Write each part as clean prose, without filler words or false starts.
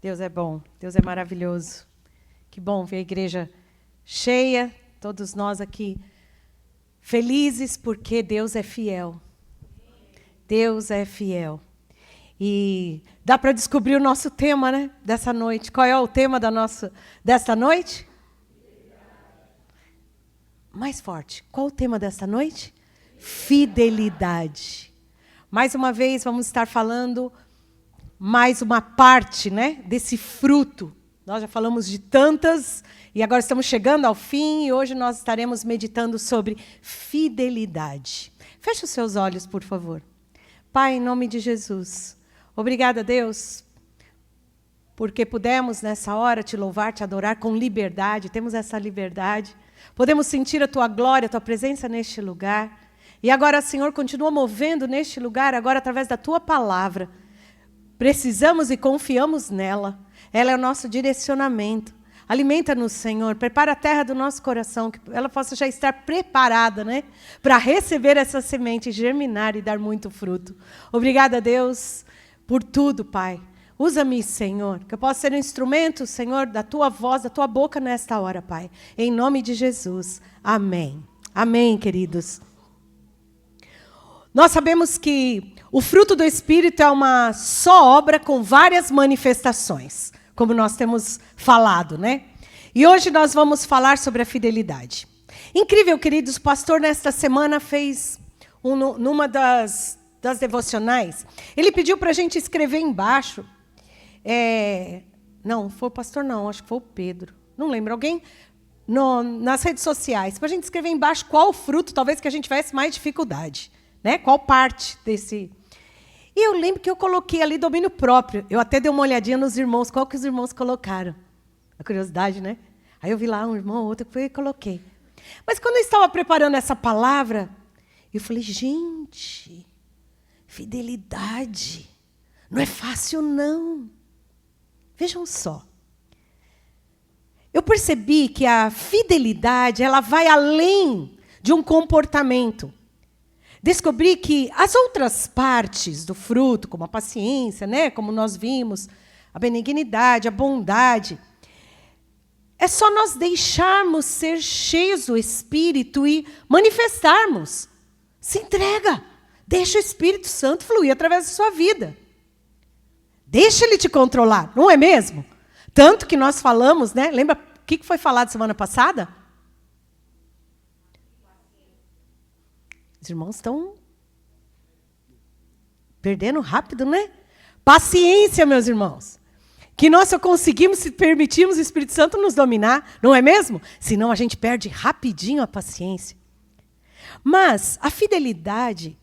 Deus é bom, Deus é maravilhoso. Que bom ver a igreja cheia, todos nós aqui felizes porque Deus é fiel. Deus é fiel. E dá para descobrir o nosso tema, né, dessa noite. Qual é o tema desta noite? Mais forte. Qual o tema desta noite? Fidelidade. Mais uma vez vamos estar falando mais uma parte, né, desse fruto. Nós já falamos de tantas e agora estamos chegando ao fim e hoje nós estaremos meditando sobre fidelidade. Feche os seus olhos, por favor. Pai, em nome de Jesus, obrigada, Deus, porque pudemos nessa hora te louvar, te adorar com liberdade, temos essa liberdade. Podemos sentir a tua glória, a tua presença neste lugar. E agora, Senhor, continua movendo neste lugar, agora através da tua palavra. Precisamos e confiamos nela. Ela é o nosso direcionamento. Alimenta-nos, Senhor. Prepara a terra do nosso coração, que ela possa já estar preparada, né, para receber essa semente, germinar e dar muito fruto. Obrigada, Deus, por tudo, Pai. Usa-me, Senhor, que eu possa ser um instrumento, Senhor, da tua voz, da tua boca nesta hora, Pai. Em nome de Jesus. Amém. Amém, queridos. Nós sabemos que o fruto do Espírito é uma só obra com várias manifestações, como nós temos falado, né? E hoje nós vamos falar sobre a fidelidade. Incrível, queridos, o pastor nesta semana fez numa das devocionais, ele pediu para a gente escrever embaixo, não, foi o pastor não, acho que foi o Pedro, não lembro, alguém nas redes sociais, para a gente escrever embaixo qual o fruto, talvez que a gente tivesse mais dificuldade. Né? Qual parte desse... E eu lembro que eu coloquei ali domínio próprio. Eu até dei uma olhadinha nos irmãos, qual que os irmãos colocaram. A curiosidade, né? Aí eu vi lá um irmão, outro, e coloquei. Mas quando eu estava preparando essa palavra, eu falei, gente, fidelidade, não é fácil, não. Vejam só. Eu percebi que a fidelidade, ela vai além de um comportamento. Descobri que as outras partes do fruto, como a paciência, né, como nós vimos, a benignidade, a bondade, é só nós deixarmos ser cheios do Espírito e manifestarmos. Se entrega. Deixa o Espírito Santo fluir através da sua vida. Deixa ele te controlar, não é mesmo? Tanto que nós falamos, né? Lembra o que foi falado semana passada? Os irmãos estão perdendo rápido, né? Paciência, meus irmãos. Que nós só conseguimos se permitirmos o Espírito Santo nos dominar, não é mesmo? Senão a gente perde rapidinho a paciência. Mas a fidelidade,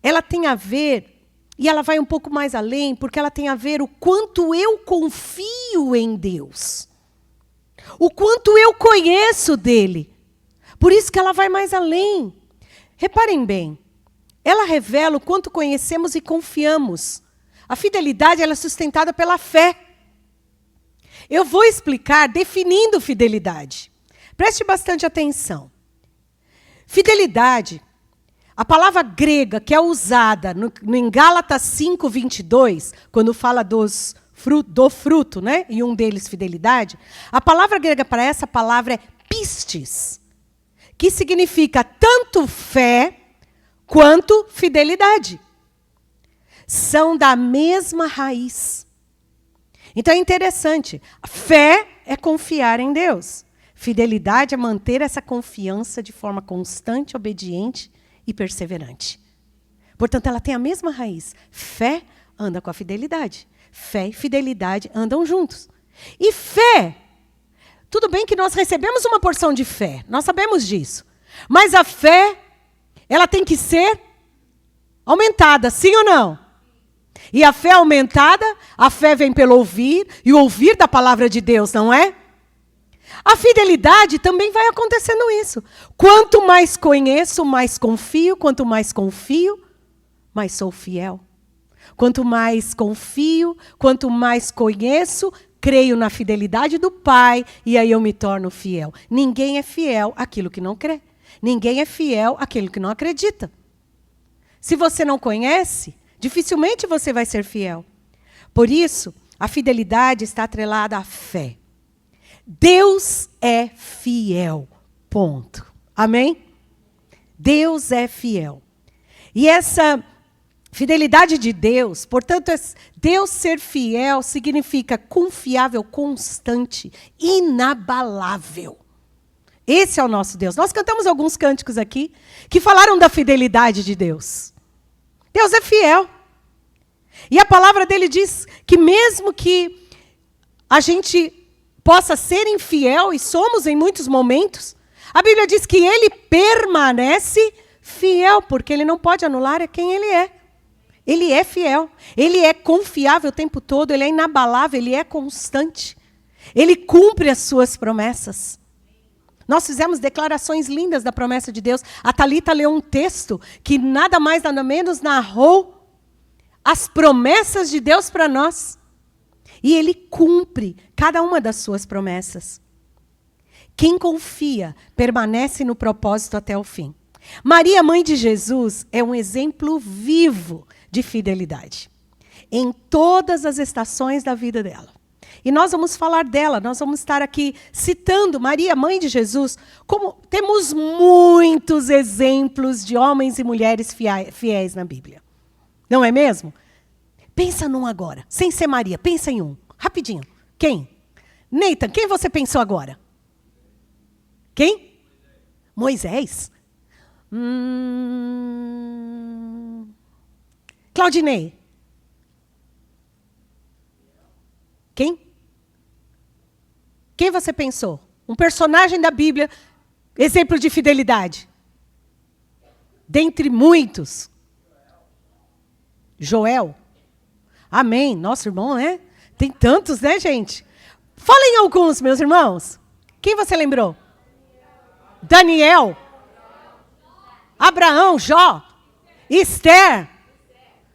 ela tem a ver, e ela vai um pouco mais além, porque ela tem a ver o quanto eu confio em Deus. O quanto eu conheço dele. Por isso que ela vai mais além. Reparem bem, ela revela o quanto conhecemos e confiamos. A fidelidade ela é sustentada pela fé. Eu vou explicar definindo fidelidade. Preste bastante atenção. Fidelidade, a palavra grega que é usada em Gálatas 5:22, quando fala do fruto, né? E um deles fidelidade, a palavra grega para essa palavra é pistis, que significa tanto fé quanto fidelidade. São da mesma raiz. Então é interessante. Fé é confiar em Deus. Fidelidade é manter essa confiança de forma constante, obediente e perseverante. Portanto, ela tem a mesma raiz. Fé anda com a fidelidade. Fé e fidelidade andam juntos. E fé... Tudo bem que nós recebemos uma porção de fé, nós sabemos disso. Mas a fé, ela tem que ser aumentada, sim ou não? E a fé aumentada, a fé vem pelo ouvir, e o ouvir da palavra de Deus, não é? A fidelidade também vai acontecendo isso. Quanto mais conheço, mais confio. Quanto mais confio, mais sou fiel. Quanto mais confio, quanto mais conheço, creio na fidelidade do Pai e aí eu me torno fiel. Ninguém é fiel àquilo que não crê. Ninguém é fiel àquilo que não acredita. Se você não conhece, dificilmente você vai ser fiel. Por isso, a fidelidade está atrelada à fé. Deus é fiel. Ponto. Amém? Deus é fiel. E essa fidelidade de Deus, portanto, Deus ser fiel significa confiável, constante, inabalável. Esse é o nosso Deus. Nós cantamos alguns cânticos aqui que falaram da fidelidade de Deus. Deus é fiel. E a palavra dele diz que mesmo que a gente possa ser infiel, e somos em muitos momentos, a Bíblia diz que ele permanece fiel, porque ele não pode anular quem ele é. Ele é fiel, ele é confiável o tempo todo, ele é inabalável, ele é constante. Ele cumpre as suas promessas. Nós fizemos declarações lindas da promessa de Deus. A Thalita leu um texto que nada mais, nada menos narrou as promessas de Deus para nós. E ele cumpre cada uma das suas promessas. Quem confia permanece no propósito até o fim. Maria, mãe de Jesus, é um exemplo vivo de fidelidade. Em todas as estações da vida dela. E nós vamos falar dela, nós vamos estar aqui citando Maria, mãe de Jesus, como temos muitos exemplos de homens e mulheres fiéis na Bíblia. Não é mesmo? Pensa num agora, sem ser Maria, pensa em um, rapidinho. Quem? Nathan, quem você pensou agora? Quem? Moisés? Claudinei? Quem? Quem você pensou? Um personagem da Bíblia, exemplo de fidelidade. Dentre muitos. Joel. Amém. Nosso irmão, né? Tem tantos, né, gente? Falem alguns, meus irmãos. Quem você lembrou? Daniel. Abraão, Jó. Esther.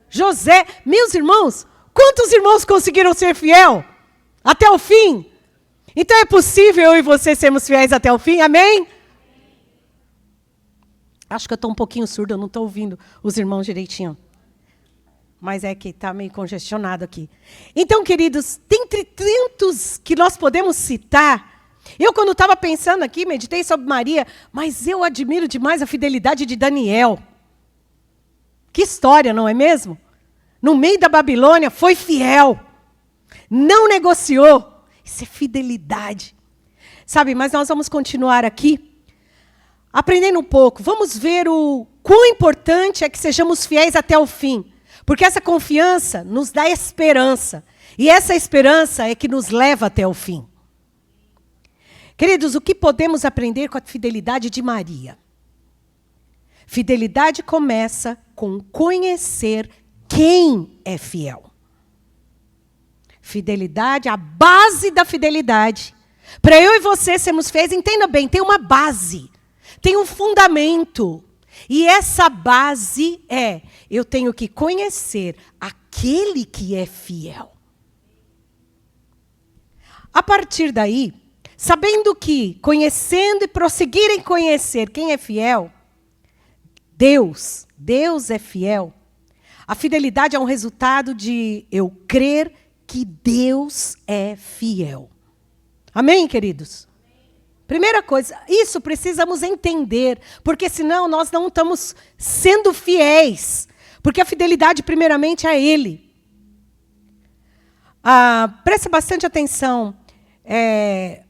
José. Meus irmãos, quantos irmãos conseguiram ser fiel até o fim? Então é possível eu e você sermos fiéis até o fim? Amém? Acho que eu estou um pouquinho surda, eu não estou ouvindo os irmãos direitinho. Mas é que está meio congestionado aqui. Então, queridos, dentre tantos que nós podemos citar, eu quando estava pensando aqui, meditei sobre Maria, mas eu admiro demais a fidelidade de Daniel. Que história, não é mesmo? No meio da Babilônia, foi fiel. Não negociou. Isso é fidelidade. Sabe, mas nós vamos continuar aqui, aprendendo um pouco. Vamos ver o quão importante é que sejamos fiéis até o fim. Porque essa confiança nos dá esperança. E essa esperança é que nos leva até o fim. Queridos, o que podemos aprender com a fidelidade de Maria? Fidelidade começa com conhecer quem é fiel. Fidelidade, a base da fidelidade. Para eu e você sermos fiéis, entenda bem, tem uma base, tem um fundamento. E essa base é, eu tenho que conhecer aquele que é fiel. A partir daí, sabendo que, conhecendo e prosseguir em conhecer quem é fiel, Deus é fiel. A fidelidade é um resultado de eu crer que Deus é fiel. Amém, queridos? Primeira coisa, isso precisamos entender, porque senão nós não estamos sendo fiéis, porque a fidelidade primeiramente é a Ele. Preste bastante atenção.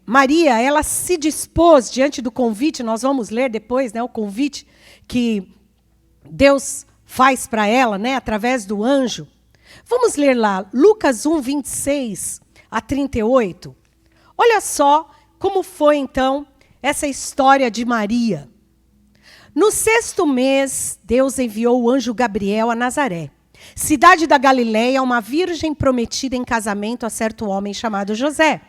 Maria, ela se dispôs diante do convite, nós vamos ler depois, né, o convite que Deus faz para ela, né, através do anjo. Vamos ler lá, Lucas 1, 26 a 38. Olha só como foi, então, essa história de Maria. No 6º mês, Deus enviou o anjo Gabriel a Nazaré, cidade da Galileia, a uma virgem prometida em casamento a certo homem chamado José,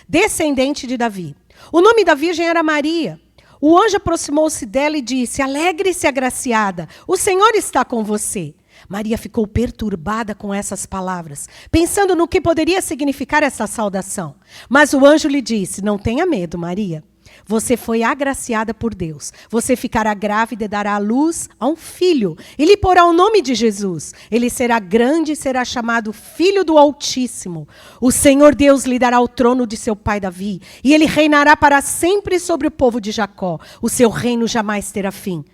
descendente de Davi. O nome da virgem era Maria. O anjo aproximou-se dela e disse: alegre-se, agraciada, o Senhor está com você. Maria ficou perturbada com essas palavras, pensando no que poderia significar essa saudação. Mas o anjo lhe disse: não tenha medo, Maria. Você foi agraciada por Deus. Você ficará grávida e dará à luz a um filho. E lhe porá o nome de Jesus. Ele será grande e será chamado Filho do Altíssimo. O Senhor Deus lhe dará o trono de seu pai Davi. E ele reinará para sempre sobre o povo de Jacó. O seu reino jamais terá fim.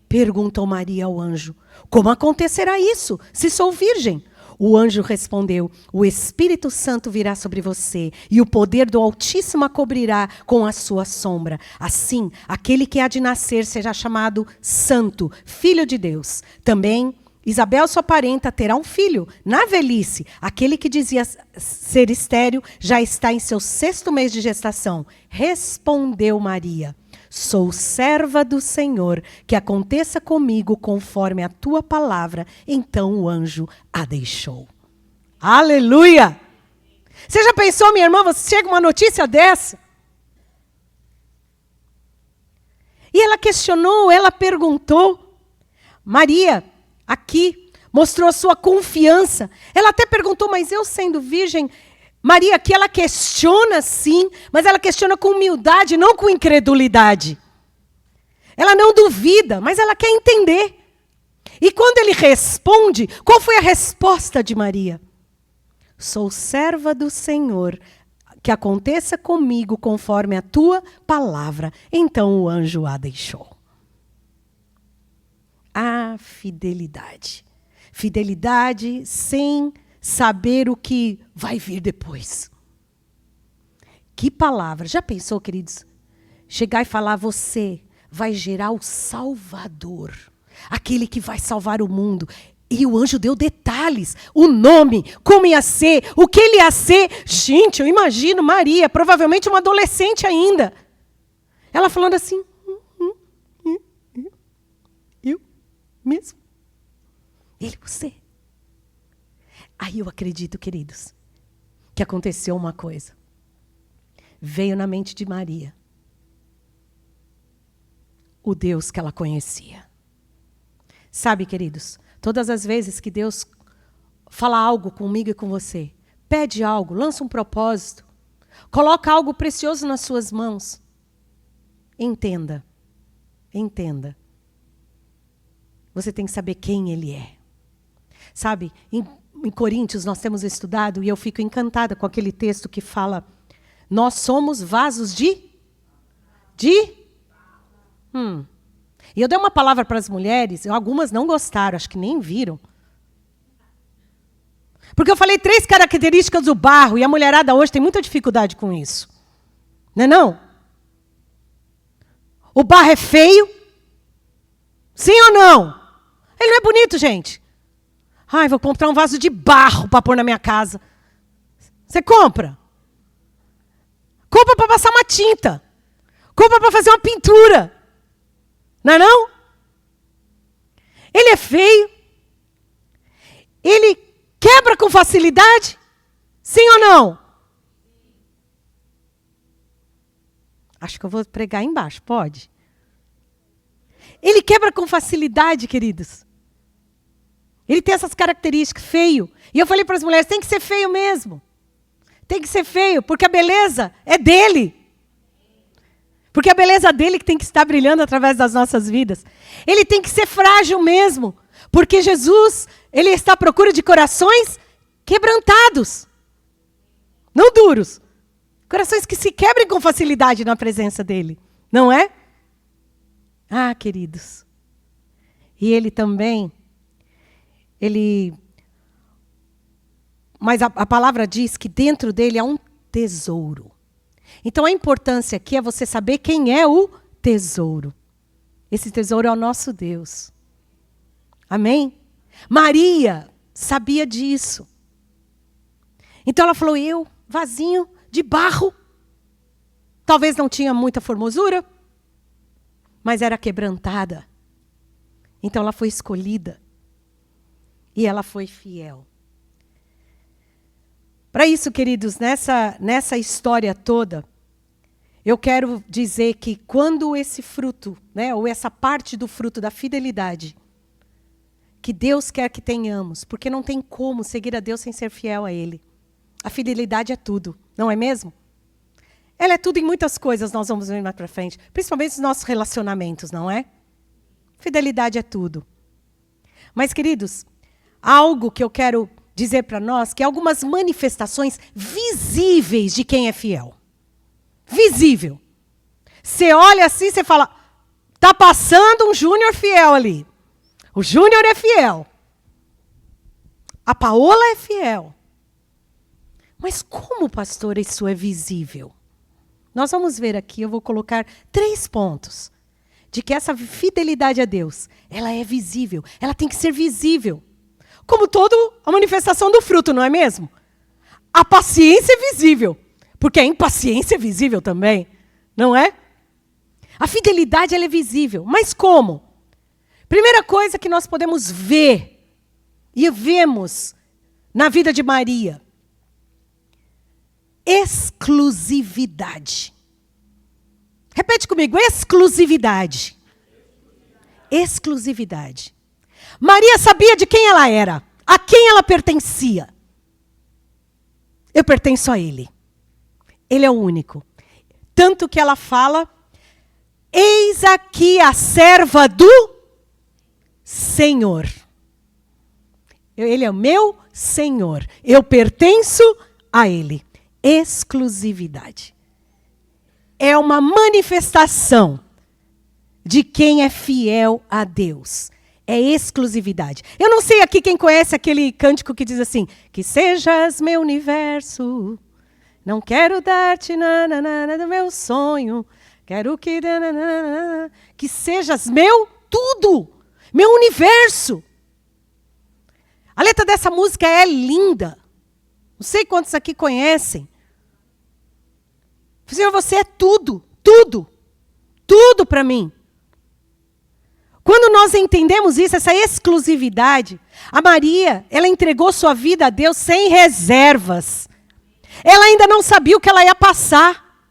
Perguntou Maria ao anjo: como acontecerá isso, se sou virgem? O anjo respondeu: o Espírito Santo virá sobre você, e o poder do Altíssimo a cobrirá com a sua sombra. Assim, aquele que há de nascer será chamado Santo, Filho de Deus. Também Isabel, sua parenta, terá um filho. Na velhice, aquele que dizia ser estéril já está em seu 6º mês de gestação. Respondeu Maria: sou serva do Senhor, que aconteça comigo conforme a tua palavra. Então o anjo a deixou. Aleluia! Você já pensou, minha irmã, você chega uma notícia dessa? E ela questionou, ela perguntou. Maria, aqui, mostrou a sua confiança. Ela até perguntou, mas eu sendo virgem... Maria aqui, ela questiona sim, mas ela questiona com humildade, não com incredulidade. Ela não duvida, mas ela quer entender. E quando ele responde, qual foi a resposta de Maria? Sou serva do Senhor, que aconteça comigo conforme a tua palavra. Então o anjo a deixou. A fidelidade. Fidelidade sem saber o que vai vir depois. Que palavra. Já pensou, queridos? Chegar e falar, você vai gerar o Salvador. Aquele que vai salvar o mundo. E o anjo deu detalhes. O nome, como ia ser, o que ele ia ser. Gente, eu imagino Maria, provavelmente uma adolescente ainda. Ela falando assim, eu mesmo. Ele, você. Aí eu acredito, queridos, que aconteceu uma coisa. Veio na mente de Maria o Deus que ela conhecia. Sabe, queridos, todas as vezes que Deus fala algo comigo e com você, pede algo, lança um propósito, coloca algo precioso nas suas mãos, entenda, entenda. Você tem que saber quem Ele é. Sabe, em Coríntios nós temos estudado, e eu fico encantada com aquele texto que fala, nós somos vasos de? E eu dei uma palavra para as mulheres, algumas não gostaram, acho que nem viram. Porque eu falei 3 características do barro, e a mulherada hoje tem muita dificuldade com isso. Não é não? O barro é feio? Sim ou não? Ele não é bonito, gente. Ai, vou comprar um vaso de barro para pôr na minha casa. Você compra? Compra para passar uma tinta. Compra para fazer uma pintura. Não é não? Ele é feio. Ele quebra com facilidade? Sim ou não? Acho que eu vou pregar embaixo, pode? Ele quebra com facilidade, queridos. Ele tem essas características, feio. E eu falei para as mulheres, tem que ser feio mesmo. Tem que ser feio, porque a beleza é dele. Porque a beleza dele que tem que estar brilhando através das nossas vidas. Ele tem que ser frágil mesmo. Porque Jesus, ele está à procura de corações quebrantados. Não duros. Corações que se quebrem com facilidade na presença dele. Não é? Ah, queridos. E ele também... Mas a palavra diz que dentro dele há um tesouro. Então a importância aqui é você saber quem é o tesouro. Esse tesouro é o nosso Deus. Amém? Maria sabia disso. Então ela falou, eu, vasinho de barro. Talvez não tinha muita formosura, mas era quebrantada. Então ela foi escolhida. E ela foi fiel. Para isso, queridos, nessa história toda, eu quero dizer que quando esse fruto, né, ou essa parte do fruto da fidelidade, que Deus quer que tenhamos, porque não tem como seguir a Deus sem ser fiel a Ele. A fidelidade é tudo, não é mesmo? Ela é tudo em muitas coisas, nós vamos ver mais para frente. Principalmente nos nossos relacionamentos, não é? Fidelidade é tudo. Mas, queridos, algo que eu quero dizer para nós, que algumas manifestações visíveis de quem é fiel. Visível. Você olha assim, você fala, tá passando um Júnior fiel ali. O Júnior é fiel. A Paola é fiel. Mas como, pastor, isso é visível? Nós vamos ver aqui, eu vou colocar 3 pontos. De que essa fidelidade a Deus, ela é visível. Ela tem que ser visível. Como toda a manifestação do fruto, não é mesmo? A paciência é visível. Porque a impaciência é visível também. Não é? A fidelidade, ela é visível. Mas como? Primeira coisa que nós podemos ver, e vemos na vida de Maria, exclusividade. Repete comigo, exclusividade. Exclusividade. Maria sabia de quem ela era, a quem ela pertencia. Eu pertenço a Ele. Ele é o único. Tanto que ela fala, eis aqui a serva do Senhor. Ele é o meu Senhor. Eu pertenço a Ele. Exclusividade. É uma manifestação de quem é fiel a Deus. É exclusividade. Eu não sei aqui quem conhece aquele cântico que diz assim, que sejas meu universo, não quero dar-te do meu sonho, quero que sejas meu tudo, meu universo. A letra dessa música é linda. Não sei quantos aqui conhecem. Senhor, você é tudo, tudo, tudo para mim. Quando nós entendemos isso, essa exclusividade, a Maria, ela entregou sua vida a Deus sem reservas. Ela ainda não sabia o que ela ia passar.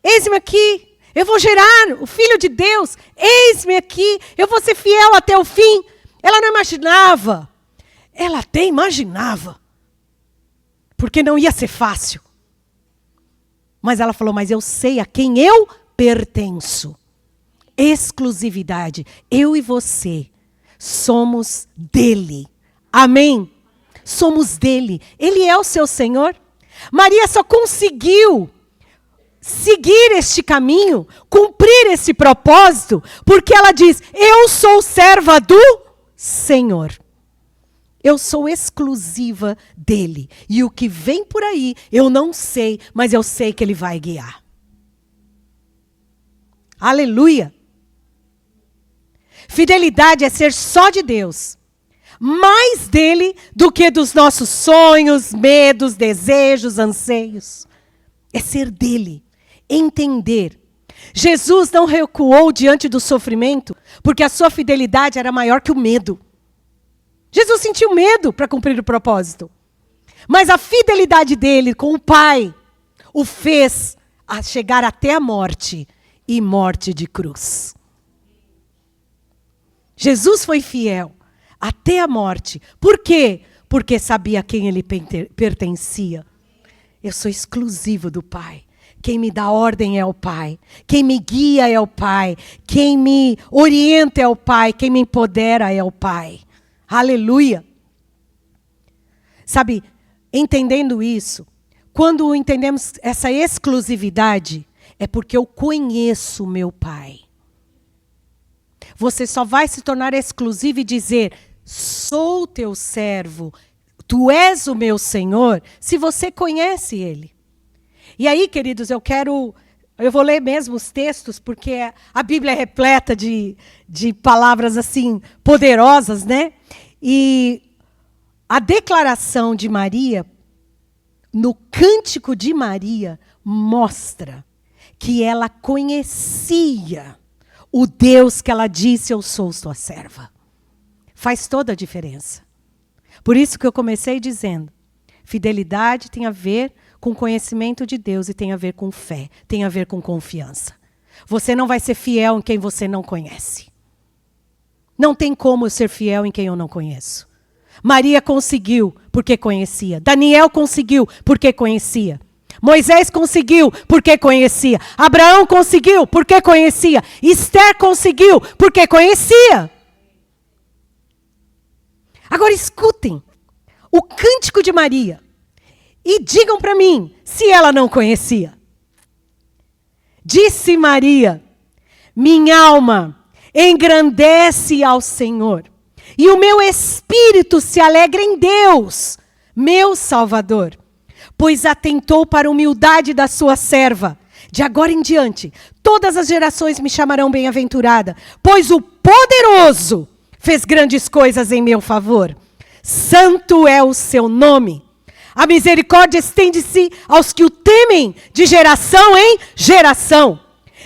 Eis-me aqui, eu vou gerar o Filho de Deus. Eis-me aqui, eu vou ser fiel até o fim. Ela não imaginava. Ela até imaginava. Porque não ia ser fácil. Mas ela falou, mas eu sei a quem eu pertenço. Exclusividade. Eu e você somos dele. Amém? Somos dele. Ele é o seu Senhor. Maria só conseguiu seguir este caminho, cumprir esse propósito, porque ela diz, eu sou serva do Senhor. Eu sou exclusiva dele. E o que vem por aí, eu não sei, mas eu sei que ele vai guiar. Aleluia! Fidelidade é ser só de Deus. Mais dele do que dos nossos sonhos, medos, desejos, anseios. É ser dele. Entender. Jesus não recuou diante do sofrimento, porque a sua fidelidade era maior que o medo. Jesus sentiu medo para cumprir o propósito. Mas a fidelidade dele com o Pai o fez a chegar até a morte e morte de cruz. Jesus foi fiel até a morte. Por quê? Porque sabia a quem ele pertencia. Eu sou exclusivo do Pai. Quem me dá ordem é o Pai. Quem me guia é o Pai. Quem me orienta é o Pai. Quem me empodera é o Pai. Aleluia. Sabe, entendendo isso, quando entendemos essa exclusividade, é porque eu conheço o meu Pai. Você só vai se tornar exclusivo e dizer, sou teu servo, tu és o meu Senhor, se você conhece Ele. E aí, queridos, eu vou ler mesmo os textos, porque a Bíblia é repleta de palavras assim, poderosas, né? E a declaração de Maria, no cântico de Maria, mostra que ela conhecia o Deus que ela disse, eu sou sua serva. Faz toda a diferença. Por isso que eu comecei dizendo, fidelidade tem a ver com conhecimento de Deus e tem a ver com fé, tem a ver com confiança. Você não vai ser fiel em quem você não conhece. Não tem como eu ser fiel em quem eu não conheço. Maria conseguiu porque conhecia. Daniel conseguiu porque conhecia. Moisés conseguiu porque conhecia. Abraão conseguiu porque conhecia. Esther conseguiu porque conhecia. Agora escutem o cântico de Maria e digam para mim se ela não conhecia. Disse Maria: minha alma engrandece ao Senhor, e o meu espírito se alegra em Deus, meu Salvador, pois atentou para a humildade da sua serva. De agora em diante, todas as gerações me chamarão bem-aventurada, pois o poderoso fez grandes coisas em meu favor. Santo é o seu nome. A misericórdia estende-se aos que o temem de geração em geração.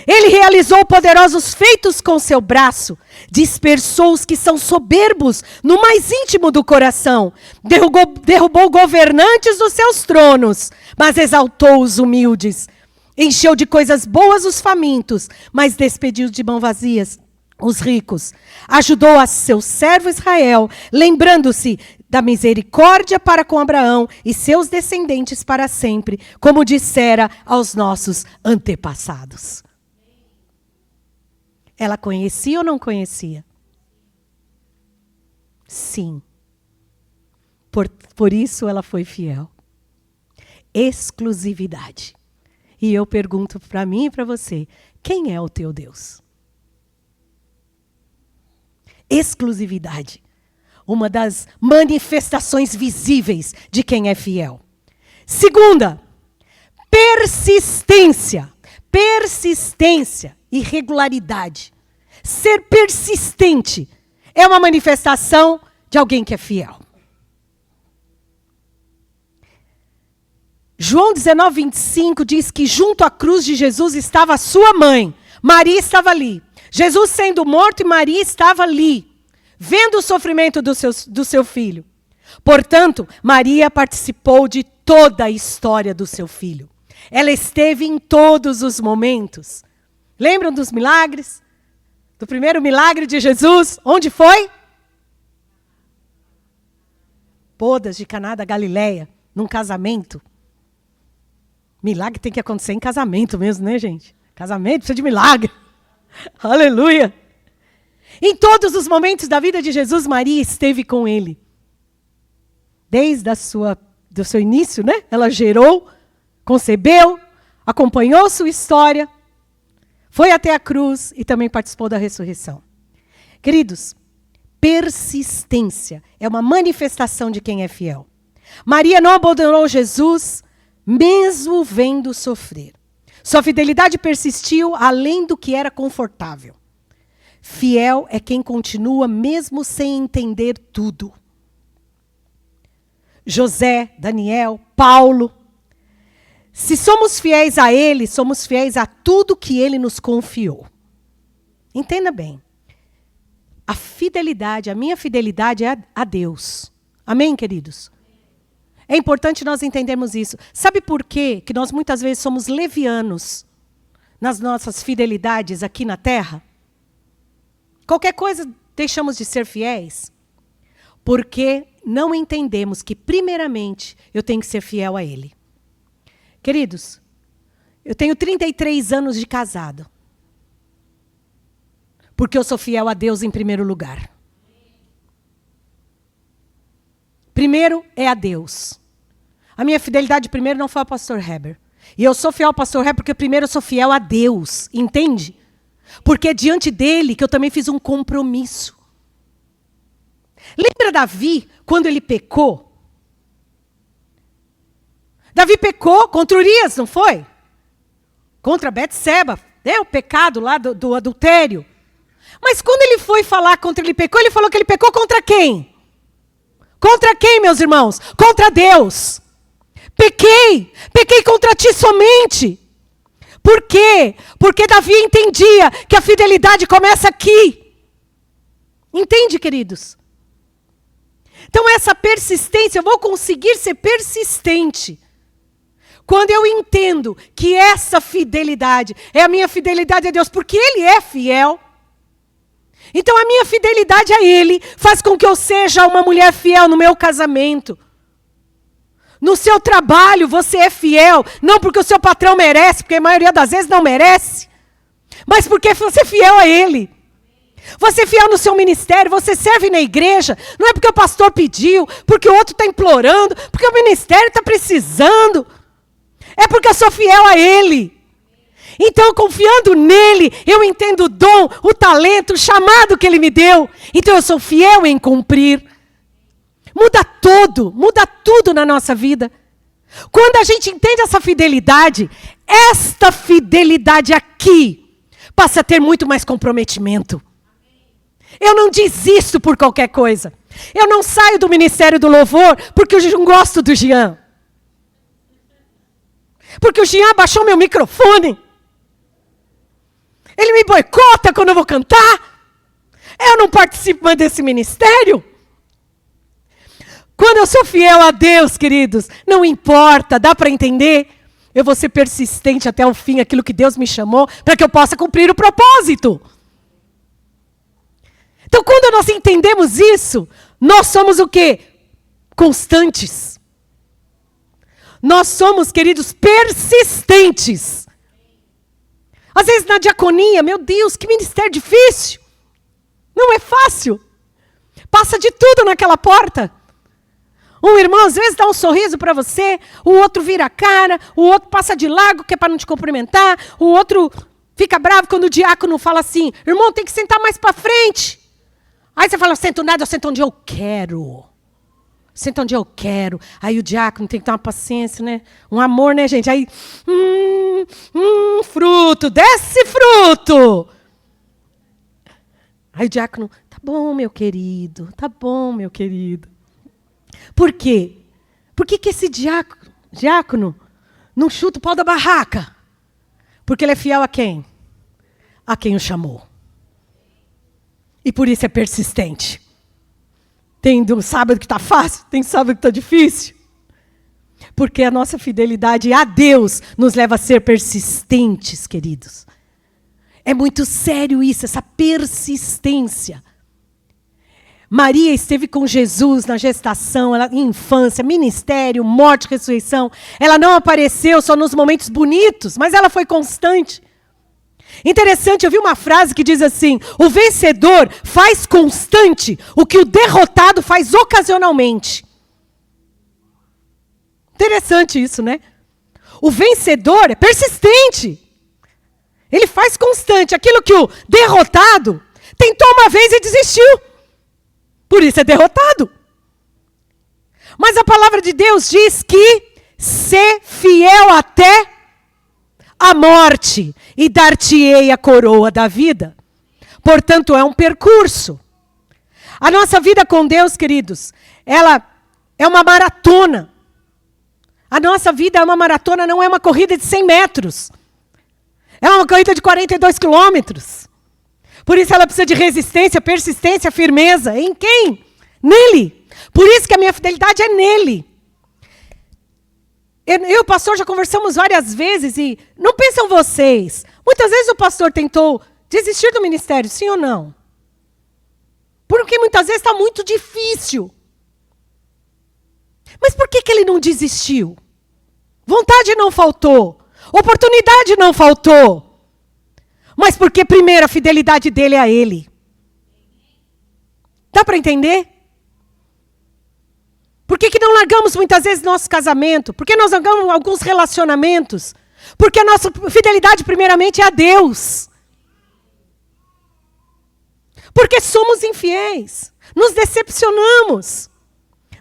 Ele realizou poderosos feitos com seu braço. Dispersou os que são soberbos no mais íntimo do coração. Derrubou governantes dos seus tronos, mas exaltou os humildes. Encheu de coisas boas os famintos, mas despediu de mãos vazias os ricos. Ajudou a seu servo Israel, lembrando-se da misericórdia para com Abraão e seus descendentes para sempre, como dissera aos nossos antepassados. Ela conhecia ou não conhecia? Sim. Por isso ela foi fiel. Exclusividade. E eu pergunto para mim e para você, quem é o teu Deus? Exclusividade. Uma das manifestações visíveis de quem é fiel. Segunda, persistência. Persistência e regularidade. Ser persistente é uma manifestação de alguém que é fiel. João 19:25 diz que junto à cruz de Jesus estava a sua mãe. Maria estava ali. Jesus sendo morto e Maria estava ali, vendo o sofrimento do seu filho. Portanto, Maria participou de toda a história do seu filho. Ela esteve em todos os momentos. Lembram dos milagres? Do primeiro milagre de Jesus? Onde foi? Bodas de Caná da Galileia, num casamento. Milagre tem que acontecer em casamento mesmo, né, gente? Casamento precisa de milagre. Aleluia! Em todos os momentos da vida de Jesus, Maria esteve com ele. Desde do seu início, né? Ela gerou, concebeu, acompanhou sua história, foi até a cruz e também participou da ressurreição. Queridos, persistência é uma manifestação de quem é fiel. Maria não abandonou Jesus, mesmo vendo sofrer. Sua fidelidade persistiu além do que era confortável. Fiel é quem continua mesmo sem entender tudo. José, Daniel, Paulo. Se somos fiéis a ele, somos fiéis a tudo que ele nos confiou. Entenda bem. A fidelidade, a minha fidelidade é a Deus. Amém, queridos? É importante nós entendermos isso. Sabe por quê que nós muitas vezes somos levianos nas nossas fidelidades aqui na terra? Qualquer coisa deixamos de ser fiéis? Porque não entendemos que, primeiramente, eu tenho que ser fiel a Ele. Queridos, eu tenho 33 anos de casado. Porque eu sou fiel a Deus em primeiro lugar. Primeiro é a Deus. A minha fidelidade primeiro não foi ao pastor Heber. E eu sou fiel ao pastor Heber porque primeiro eu sou fiel a Deus. Entende? Porque é diante dele que eu também fiz um compromisso. Lembra Davi, quando ele pecou? Davi pecou contra Urias, não foi? Contra Betseba, né? O pecado lá do adultério. Mas quando ele foi falar contra ele pecou, ele falou que ele pecou contra quem? Contra quem, meus irmãos? Contra Deus. Pequei contra ti somente. Por quê? Porque Davi entendia que a fidelidade começa aqui. Entende, queridos? Então essa persistência, eu vou conseguir ser persistente. Quando eu entendo que essa fidelidade é a minha fidelidade a Deus, porque Ele é fiel. Então a minha fidelidade a Ele faz com que eu seja uma mulher fiel no meu casamento. No seu trabalho você é fiel, não porque o seu patrão merece, porque a maioria das vezes não merece, mas porque você é fiel a Ele. Você é fiel no seu ministério, você serve na igreja, não é porque o pastor pediu, porque o outro está implorando, porque o ministério está precisando. É porque eu sou fiel a Ele. Então, confiando nele, eu entendo o dom, o talento, o chamado que Ele me deu. Então, eu sou fiel em cumprir. Muda tudo na nossa vida. Quando a gente entende essa fidelidade, esta fidelidade aqui passa a ter muito mais comprometimento. Eu não desisto por qualquer coisa. Eu não saio do Ministério do Louvor porque eu não gosto do Jean. Porque o Jean baixou meu microfone. Ele me boicota quando eu vou cantar. Eu não participo mais desse ministério. Quando eu sou fiel a Deus, queridos, não importa, dá para entender? Eu vou ser persistente até o fim, aquilo que Deus me chamou, para que eu possa cumprir o propósito. Então, quando nós entendemos isso, nós somos o quê? Constantes. Nós somos, queridos, persistentes. Às vezes na diaconia, meu Deus, que ministério difícil. Não é fácil. Passa de tudo naquela porta. Um irmão às vezes dá um sorriso para você, o outro vira a cara, o outro passa de largo que é para não te cumprimentar, o outro fica bravo quando o diácono fala assim, irmão, tem que sentar mais para frente. Aí você fala, sento nada, eu sento onde eu quero. Senta onde eu quero. Aí o diácono tem que ter uma paciência, né? Um amor, né, gente? Aí, fruto, desce fruto. Aí o diácono, tá bom, meu querido, tá bom, meu querido. Por quê? Por que esse diácono não chuta o pau da barraca? Porque ele é fiel a quem? A quem o chamou. E por isso é persistente. Tem sábado que está fácil, tem sábado que está difícil. Porque a nossa fidelidade a Deus nos leva a ser persistentes, queridos. É muito sério isso, essa persistência. Maria esteve com Jesus na gestação, infância, ministério, morte, ressurreição. Ela não apareceu só nos momentos bonitos, mas ela foi constante. Interessante, eu vi uma frase que diz assim, o vencedor faz constante o que o derrotado faz ocasionalmente. Interessante isso, né? O vencedor é persistente. Ele faz constante aquilo que o derrotado tentou uma vez e desistiu. Por isso é derrotado. Mas a palavra de Deus diz que ser fiel até a morte e dar-te-ei a coroa da vida. Portanto, é um percurso. A nossa vida com Deus, queridos, ela é uma maratona. A nossa vida é uma maratona, não é uma corrida de 100 metros. É uma corrida de 42 quilômetros. Por isso ela precisa de resistência, persistência, firmeza. Em quem? Nele. Por isso que a minha fidelidade é nele. Eu e o pastor já conversamos várias vezes e não pensam vocês. Muitas vezes o pastor tentou desistir do ministério, sim ou não? Porque muitas vezes está muito difícil. Mas por que ele não desistiu? Vontade não faltou. Oportunidade não faltou. Mas porque primeiro a fidelidade dele é a Ele. Dá para entender? Por que não largamos muitas vezes nosso casamento? Por que nós largamos alguns relacionamentos? Porque a nossa fidelidade primeiramente é a Deus. Porque somos infiéis. Nos decepcionamos.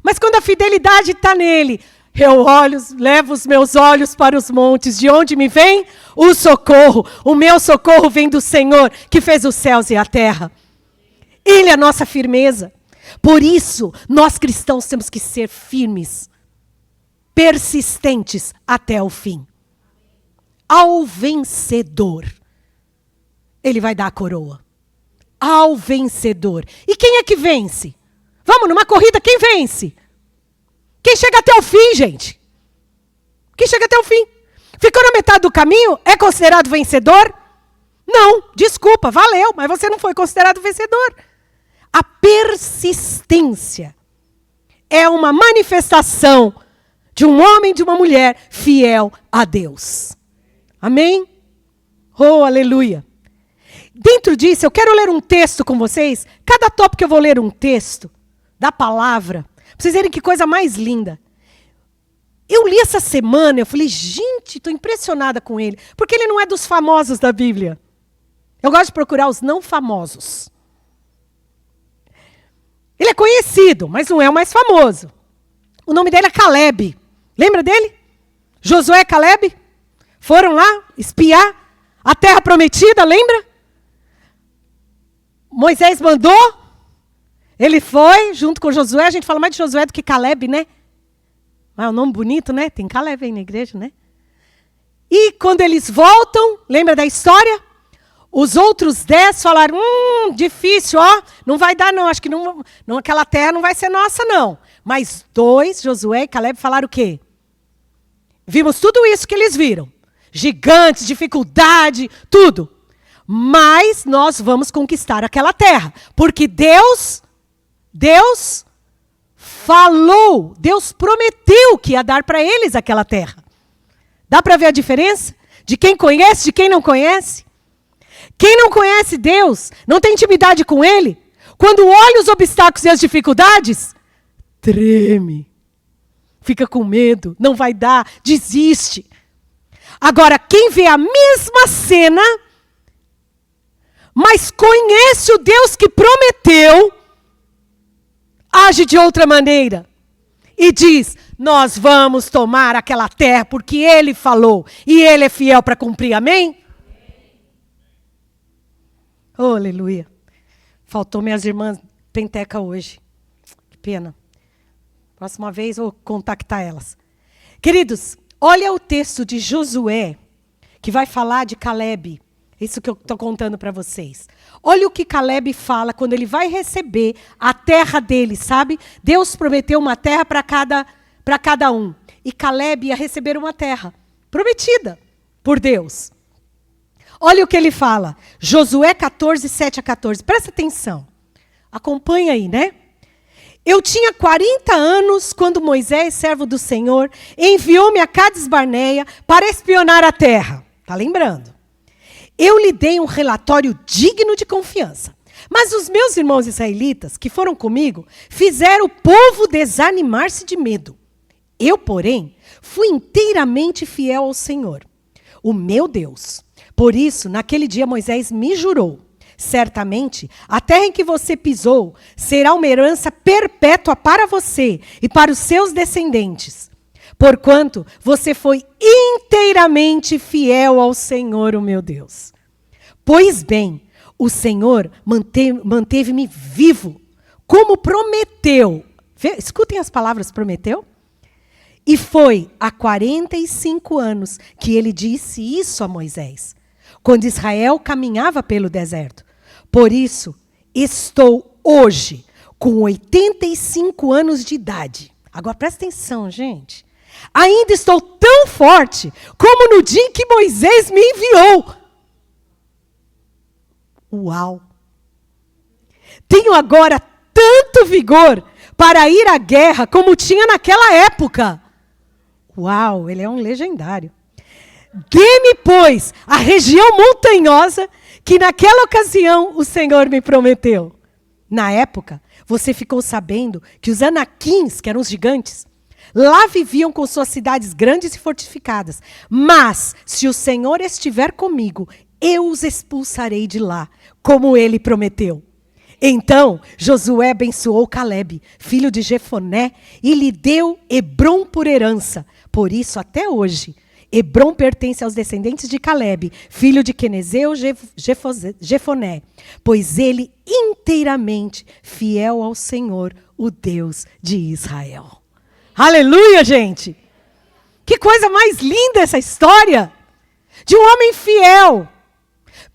Mas quando a fidelidade está nele, eu levo os meus olhos para os montes. De onde me vem? O socorro. O meu socorro vem do Senhor, que fez os céus e a terra. Ele é a nossa firmeza. Por isso, nós cristãos temos que ser firmes, persistentes até o fim. Ao vencedor, ele vai dar a coroa. Ao vencedor. E quem é que vence? Vamos, numa corrida, quem vence? Quem chega até o fim, gente. Quem chega até o fim. Ficou na metade do caminho, é considerado vencedor? Não, desculpa, valeu, mas você não foi considerado vencedor. A persistência é uma manifestação de um homem e de uma mulher fiel a Deus. Amém? Oh, aleluia. Dentro disso, eu quero ler um texto com vocês. Cada tópico eu vou ler um texto da palavra. Para vocês verem que coisa mais linda. Eu li essa semana, eu falei, gente, estou impressionada com ele. Porque ele não é dos famosos da Bíblia. Eu gosto de procurar os não famosos. Ele é conhecido, mas não é o mais famoso. O nome dele é Caleb. Lembra dele? Josué e Caleb foram lá espiar a terra prometida, lembra? Moisés mandou, ele foi, junto com Josué. A gente fala mais de Josué do que Caleb, né? Mas é um nome bonito, né? Tem Caleb aí na igreja, né? E quando eles voltam, lembra da história? Os outros 10 falaram, difícil, ó, não vai dar não, acho que não, aquela terra não vai ser nossa não. Mas 2, Josué e Caleb, falaram o quê? Vimos tudo isso que eles viram. Gigantes, dificuldade, tudo. Mas nós vamos conquistar aquela terra. Porque Deus falou, Deus prometeu que ia dar para eles aquela terra. Dá para ver a diferença? De quem conhece, de quem não conhece? Quem não conhece Deus, não tem intimidade com Ele, quando olha os obstáculos e as dificuldades, treme, fica com medo, não vai dar, desiste. Agora, quem vê a mesma cena, mas conhece o Deus que prometeu, age de outra maneira e diz, nós vamos tomar aquela terra porque Ele falou e Ele é fiel para cumprir, amém? Oh, aleluia. Faltou minhas irmãs penteca hoje. Que pena. Próxima vez eu vou contactar elas. Queridos, olha o texto de Josué, que vai falar de Caleb. Isso que eu estou contando para vocês. Olha o que Caleb fala quando ele vai receber a terra dele, sabe? Deus prometeu uma terra para cada um. E Caleb ia receber uma terra prometida por Deus. Olha o que ele fala. Josué 14, 7 a 14. Presta atenção. Acompanha aí, né? Eu tinha 40 anos quando Moisés, servo do Senhor, enviou-me a Cades Barneia para espionar a terra. Está lembrando? Eu lhe dei um relatório digno de confiança. Mas os meus irmãos israelitas, que foram comigo, fizeram o povo desanimar-se de medo. Eu, porém, fui inteiramente fiel ao Senhor, o meu Deus. Por isso, naquele dia Moisés me jurou, certamente, a terra em que você pisou será uma herança perpétua para você e para os seus descendentes, porquanto você foi inteiramente fiel ao Senhor, o meu Deus. Pois bem, o Senhor manteve-me vivo, como prometeu. Escutem as palavras prometeu. E foi há 45 anos que ele disse isso a Moisés, quando Israel caminhava pelo deserto. Por isso, estou hoje com 85 anos de idade. Agora presta atenção, gente. Ainda estou tão forte como no dia em que Moisés me enviou. Uau! Tenho agora tanto vigor para ir à guerra como tinha naquela época. Uau, ele é um legendário. Dê-me, pois, a região montanhosa que naquela ocasião o Senhor me prometeu. Na época, você ficou sabendo que os anaquins, que eram os gigantes, lá viviam com suas cidades grandes e fortificadas. Mas, se o Senhor estiver comigo, eu os expulsarei de lá, como ele prometeu. Então, Josué abençoou Caleb, filho de Jefoné, e lhe deu Hebrom por herança. Por isso, até hoje, Hebrom pertence aos descendentes de Caleb, filho de Quenezeu Jefoné, pois ele inteiramente fiel ao Senhor, o Deus de Israel. Aleluia, gente! Que coisa mais linda essa história! De um homem fiel,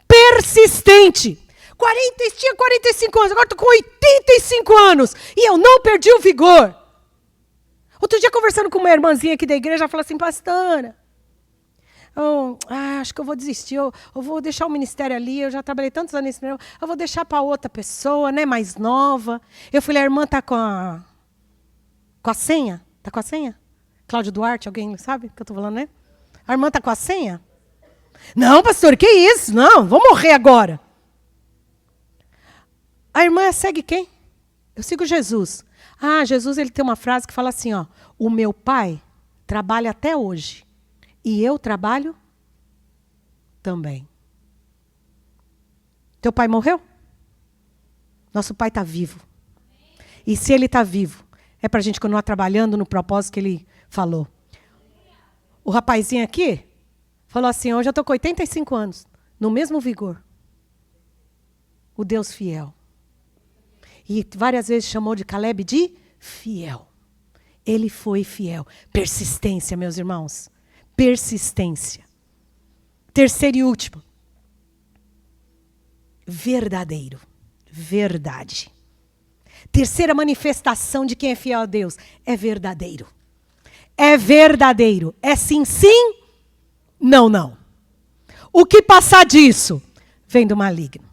persistente. Tinha 45 anos, agora estou com 85 anos e eu não perdi o vigor. Outro dia, conversando com uma irmãzinha aqui da igreja, ela falou assim, pastora, acho que eu vou desistir, eu vou deixar o ministério ali, eu já trabalhei tantos anos nesse ministério, eu vou deixar para outra pessoa, né, mais nova. Eu falei, a irmã está com a senha? Está com a senha? Cláudio Duarte, alguém sabe o que eu estou falando, né? A irmã está com a senha? Não, pastor, que isso? Não, vou morrer agora. A irmã segue quem? Eu sigo Jesus. Ah, Jesus ele tem uma frase que fala assim, ó, o meu pai trabalha até hoje e eu trabalho também. Teu pai morreu? Nosso pai está vivo. E se ele está vivo, é para a gente continuar trabalhando no propósito que ele falou. O rapazinho aqui falou assim, hoje eu estou com 85 anos, no mesmo vigor. O Deus fiel. E várias vezes chamou de Caleb de fiel. Ele foi fiel. Persistência, meus irmãos. Persistência. Terceiro e último. Verdadeiro. Verdade. Terceira manifestação de quem é fiel a Deus. É verdadeiro. É verdadeiro. É sim, sim. Não, não. O que passar disso vem do maligno.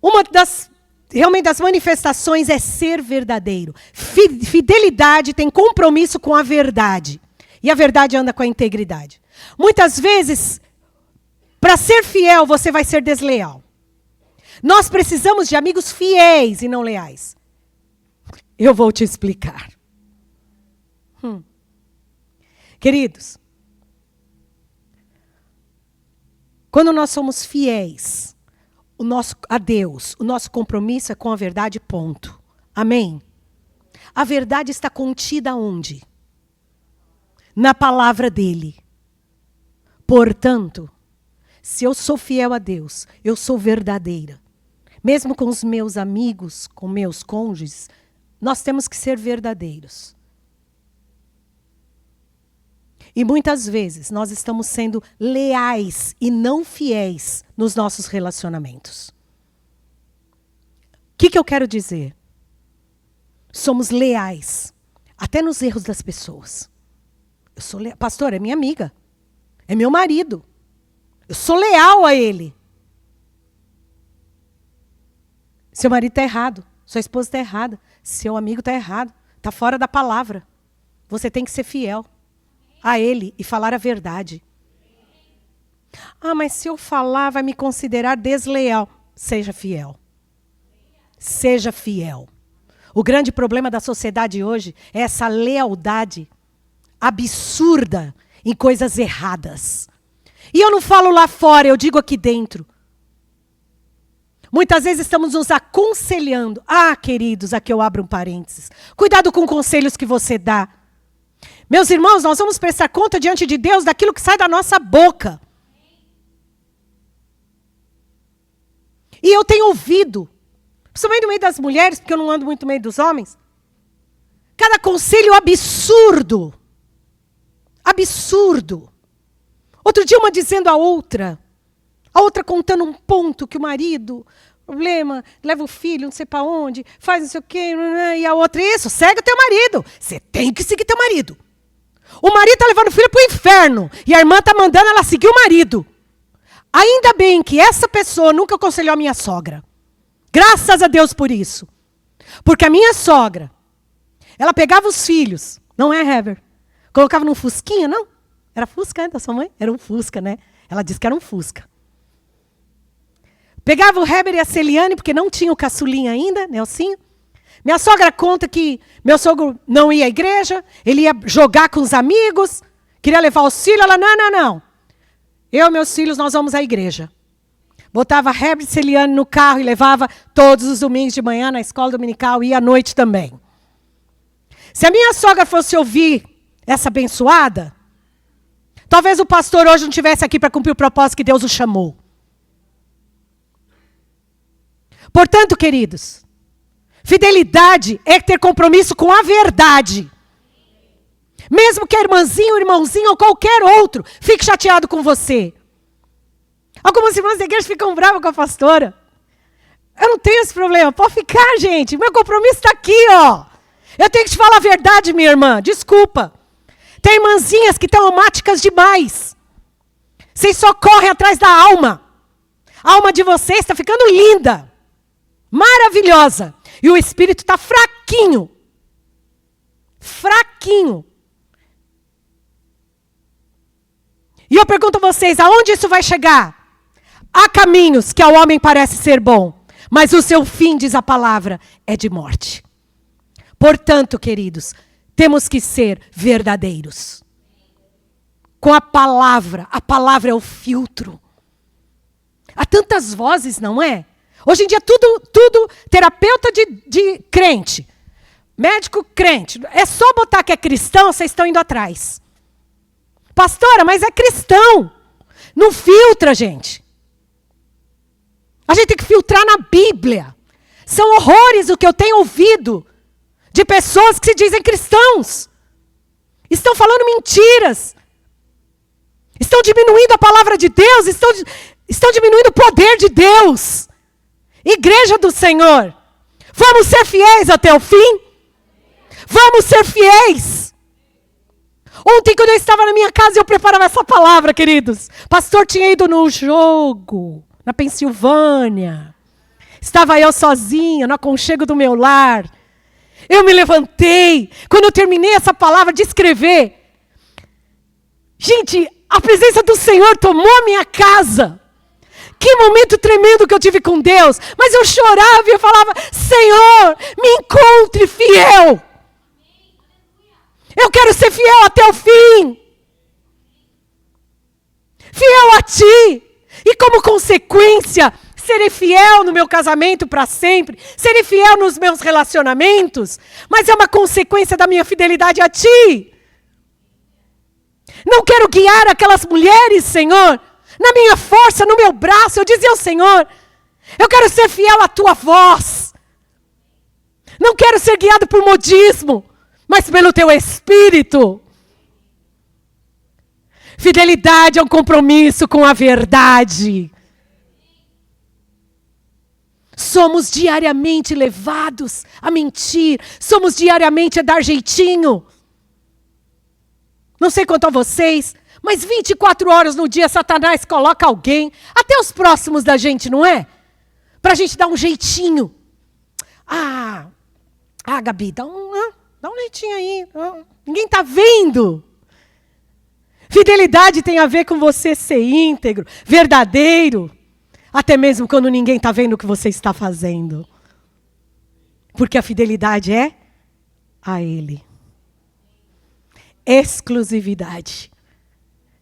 Uma das manifestações é ser verdadeiro. Fidelidade tem compromisso com a verdade. E a verdade anda com a integridade. Muitas vezes, para ser fiel, você vai ser desleal. Nós precisamos de amigos fiéis e não leais. Eu vou te explicar. Queridos, quando nós somos fiéis a Deus, o nosso compromisso é com a verdade, ponto. Amém? A verdade está contida onde? Na palavra dele. Portanto, se eu sou fiel a Deus, eu sou verdadeira. Mesmo com os meus amigos, com meus cônjuges, nós temos que ser verdadeiros. E muitas vezes nós estamos sendo leais e não fiéis nos nossos relacionamentos. O que eu quero dizer? Somos leais, até nos erros das pessoas. Eu sou leal. Pastor, é minha amiga. É meu marido. Eu sou leal a ele. Seu marido está errado. Sua esposa está errada. Seu amigo está errado. Está fora da palavra. Você tem que ser fiel a ele e falar a verdade. Ah, mas se eu falar, vai me considerar desleal. Seja fiel. Seja fiel. O grande problema da sociedade hoje é essa lealdade absurda em coisas erradas. E eu não falo lá fora, eu digo aqui dentro. Muitas vezes estamos nos aconselhando. Ah, queridos, aqui eu abro um parênteses. Cuidado com conselhos que você dá. Meus irmãos, nós vamos prestar conta diante de Deus daquilo que sai da nossa boca. E eu tenho ouvido, principalmente no meio das mulheres, porque eu não ando muito no meio dos homens, cada conselho absurdo. Absurdo. Outro dia uma dizendo a outra contando um ponto que o marido, problema, leva o filho não sei para onde, faz não sei o quê, e a outra, isso, segue o teu marido. Você tem que seguir teu marido. O marido está levando o filho para o inferno. E a irmã está mandando ela seguir o marido. Ainda bem que essa pessoa nunca aconselhou a minha sogra. Graças a Deus por isso. Porque a minha sogra, ela pegava os filhos, não é, Heber? Colocava num fusquinha, não? Era Fusca, né, da sua mãe? Era um Fusca, né? Ela disse que era um Fusca. Pegava o Heber e a Celiane, porque não tinha o caçulinha ainda, Nelsinho. Minha sogra conta que meu sogro não ia à igreja, ele ia jogar com os amigos, queria levar os filhos, ela, não. Eu e meus filhos, nós vamos à igreja. Botava Heber e Celiane no carro e levava todos os domingos de manhã na escola dominical e à noite também. Se a minha sogra fosse ouvir essa abençoada, talvez o pastor hoje não estivesse aqui para cumprir o propósito que Deus o chamou. Portanto, queridos, fidelidade é ter compromisso com a verdade. Mesmo que a irmãzinha, o irmãozinho ou qualquer outro fique chateado com você. Algumas irmãs da igreja ficam bravas com a pastora. Eu não tenho esse problema. Pode ficar, gente. Meu compromisso está aqui, ó. Eu tenho que te falar a verdade, minha irmã. Desculpa. Tem irmãzinhas que estão almáticas demais. Vocês só correm atrás da alma. A alma de vocês está ficando linda. Maravilhosa. E o espírito está fraquinho. fraquinho. E eu pergunto a vocês, aonde isso vai chegar? Há caminhos que ao homem parece ser bom, mas o seu fim, diz a palavra, é de morte. Portanto, queridos, temos que ser verdadeiros. Com a palavra é o filtro. Há tantas vozes, não é? Hoje em dia tudo terapeuta de crente, médico crente. É só botar que é cristão, vocês estão indo atrás. Pastora, mas é cristão. Não filtra, gente. A gente tem que filtrar na Bíblia. São horrores o que eu tenho ouvido de pessoas que se dizem cristãos. Estão falando mentiras. Estão diminuindo a palavra de Deus. Estão diminuindo o poder de Deus. Igreja do Senhor. Vamos ser fiéis até o fim? Vamos ser fiéis. Ontem, quando eu estava na minha casa, eu preparava essa palavra, queridos. Pastor tinha ido no jogo, na Pensilvânia. Estava eu sozinha, no aconchego do meu lar. Eu me levantei. Quando eu terminei essa palavra de escrever, gente, a presença do Senhor tomou a minha casa. Que momento tremendo que eu tive com Deus. Mas eu chorava e eu falava, Senhor, me encontre fiel. Eu quero ser fiel até o fim. Fiel a Ti. E como consequência, serei fiel no meu casamento para sempre. Serei fiel nos meus relacionamentos. Mas é uma consequência da minha fidelidade a Ti. Não quero guiar aquelas mulheres, Senhor, na minha força, no meu braço. Eu dizia ao Senhor, eu quero ser fiel à Tua voz. Não quero ser guiado por modismo, mas pelo Teu Espírito. Fidelidade é um compromisso com a verdade. Somos diariamente levados a mentir. Somos diariamente a dar jeitinho. Não sei quanto a vocês, mas 24 horas no dia Satanás coloca alguém, até os próximos da gente, não é? Para a gente dar um jeitinho. Gabi, dá um jeitinho aí. Ninguém está vendo. Fidelidade tem a ver com você ser íntegro, verdadeiro, até mesmo quando ninguém está vendo o que você está fazendo. Porque a fidelidade é a Ele. Exclusividade.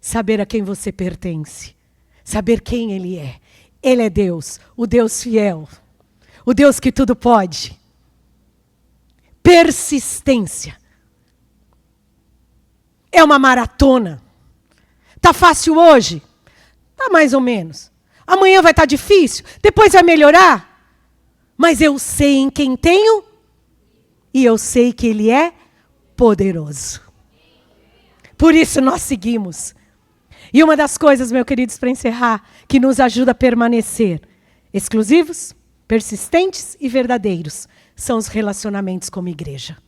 Saber a quem você pertence. Saber quem Ele é. Ele é Deus, o Deus fiel. O Deus que tudo pode. Persistência. É uma maratona. Tá fácil hoje? Tá mais ou menos. Amanhã vai estar difícil? Depois vai melhorar? Mas eu sei em quem tenho e eu sei que Ele é poderoso. Por isso nós seguimos. E uma das coisas, meus queridos, para encerrar, que nos ajuda a permanecer exclusivos, persistentes e verdadeiros, são os relacionamentos como igreja.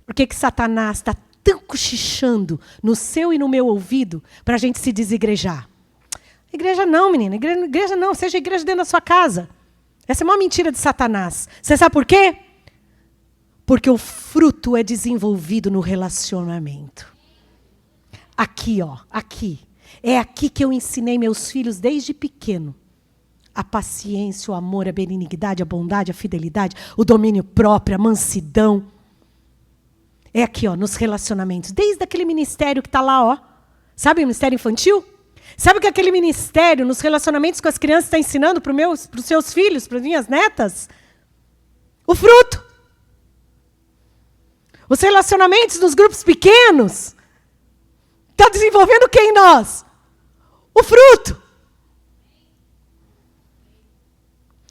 Por que Satanás está tão cochichando no seu e no meu ouvido para a gente se desigrejar? Igreja não, menina. Igreja não. Seja igreja dentro da sua casa. Essa é uma mentira de Satanás. Você sabe por quê? Porque o fruto é desenvolvido no relacionamento. Aqui, ó. Aqui. É aqui que eu ensinei meus filhos desde pequeno. A paciência, o amor, a benignidade, a bondade, a fidelidade, o domínio próprio, a mansidão. É aqui, ó, nos relacionamentos. Desde aquele ministério que está lá, ó. Sabe o ministério infantil? Sabe o que aquele ministério, nos relacionamentos com as crianças, está ensinando para os seus filhos, para as minhas netas? O fruto. Os relacionamentos nos grupos pequenos. Está desenvolvendo quem em nós? O fruto.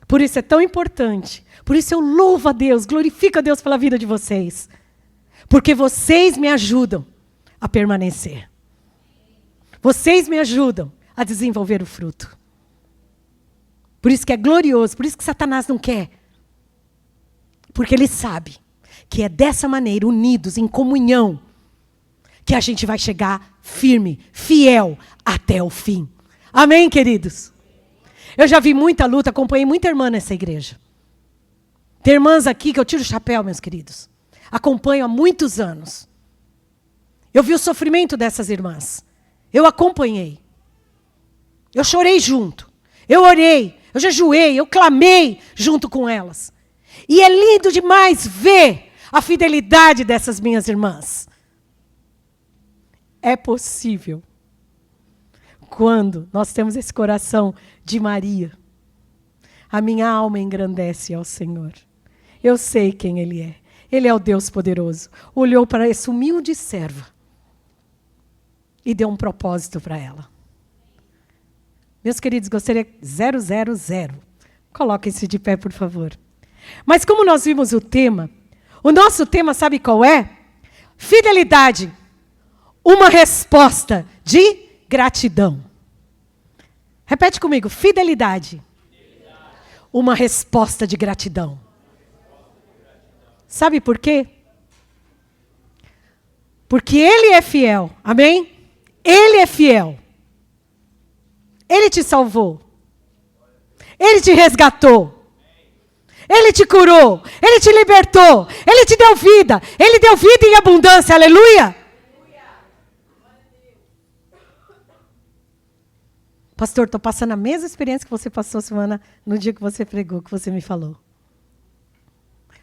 Por isso é tão importante. Por isso eu louvo a Deus, glorifico a Deus pela vida de vocês. Porque vocês me ajudam a permanecer. Vocês me ajudam a desenvolver o fruto. Por isso que é glorioso, por isso que Satanás não quer. Porque ele sabe que é dessa maneira, unidos, em comunhão, que a gente vai chegar firme, fiel, até o fim. Amém, queridos? Eu já vi muita luta, acompanhei muita irmã nessa igreja. Tem irmãs aqui que eu tiro o chapéu, meus queridos. acompanho há muitos anos. Eu vi o sofrimento dessas irmãs. Eu acompanhei. Eu chorei junto. Eu orei. Eu jejuei. Eu clamei junto com elas. E é lindo demais ver a fidelidade dessas minhas irmãs. É possível. Quando nós temos esse coração de Maria, a minha alma engrandece ao Senhor. Eu sei quem Ele é. Ele é o Deus poderoso. Olhou para essa humilde serva e deu um propósito para ela. Meus queridos, gostaria 000. Coloquem-se de pé, por favor. Mas como nós vimos o tema, o nosso tema, sabe qual é? Fidelidade. Uma resposta de gratidão. Repete comigo, fidelidade. Uma resposta de gratidão. Sabe por quê? Porque Ele é fiel, amém? Ele é fiel. Ele te salvou. Ele te resgatou. Ele te curou. Ele te libertou. Ele te deu vida. Ele deu vida em abundância, aleluia. Pastor, estou passando a mesma experiência que você passou semana no dia que você pregou, que você me falou.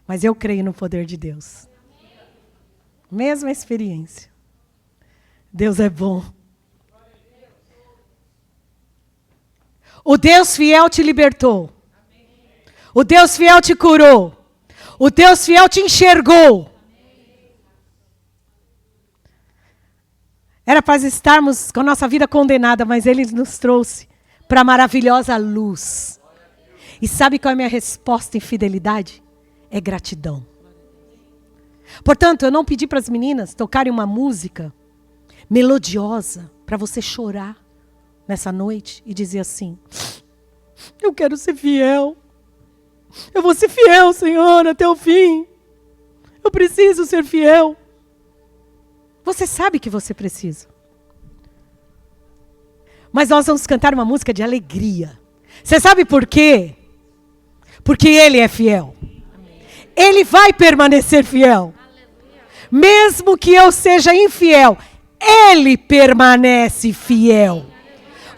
Mas eu creio no poder de Deus. Mesma experiência. Deus é bom. O Deus fiel te libertou. O Deus fiel te curou. O Deus fiel te enxergou. Era para estarmos com a nossa vida condenada, mas Ele nos trouxe para a maravilhosa luz. E sabe qual é a minha resposta em fidelidade? É gratidão. Portanto, eu não pedi para as meninas tocarem uma música melodiosa para você chorar nessa noite e dizer assim: eu quero ser fiel. Eu vou ser fiel, Senhor, até o fim. Eu preciso ser fiel. Você sabe que você precisa. Mas nós vamos cantar uma música de alegria. Você sabe por quê? Porque Ele é fiel. Ele vai permanecer fiel. Mesmo que eu seja infiel, Ele permanece fiel.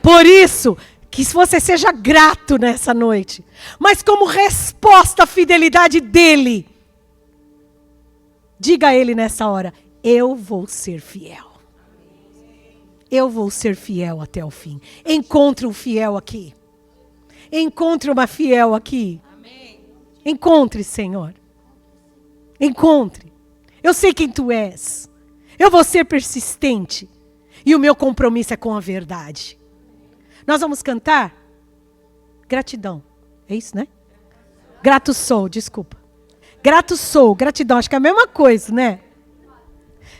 Por isso, que você seja grato nessa noite. Mas como resposta à fidelidade dEle, diga a Ele nessa hora: eu vou ser fiel. Eu vou ser fiel até o fim. Encontre um fiel aqui. Encontre uma fiel aqui. Encontre, Senhor. Encontre. Eu sei quem Tu és. Eu vou ser persistente. E o meu compromisso é com a verdade. Nós vamos cantar gratidão. É isso, né? Grato sou, desculpa. Grato sou, gratidão. Acho que é a mesma coisa, né?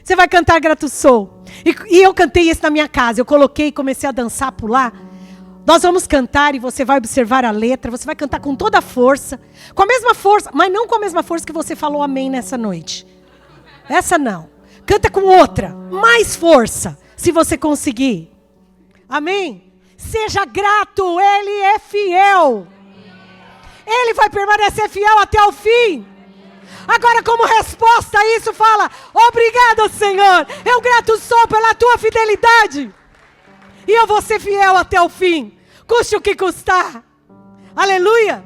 Você vai cantar grato sou. E eu cantei isso na minha casa. Eu coloquei e comecei a dançar, pular. Nós vamos cantar e você vai observar a letra. Você vai cantar com toda a força. Com a mesma força, mas não com a mesma força que você falou amém nessa noite. Essa não. Canta com outra. Mais força, se você conseguir. Amém? Seja grato, Ele é fiel. Ele vai permanecer fiel até o fim. Agora, como resposta a isso, fala: obrigado, Senhor. Eu grato sou pela Tua fidelidade. E eu vou ser fiel até o fim. Custe o que custar. Aleluia.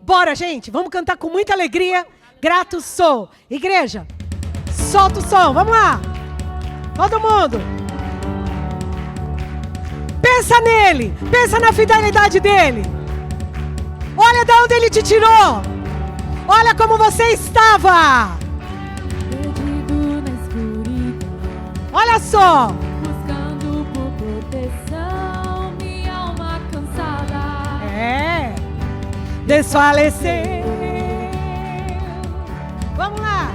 Bora, gente. Vamos cantar com muita alegria. Grato sou. Igreja, solta o som. Vamos lá. Todo mundo. Pensa nele. Pensa na fidelidade dele. Olha de onde ele te tirou. Olha como você estava. Perdido na escuridão, Olha só. buscando por proteção, minha alma cansada. É. Desfaleceu. Vamos lá.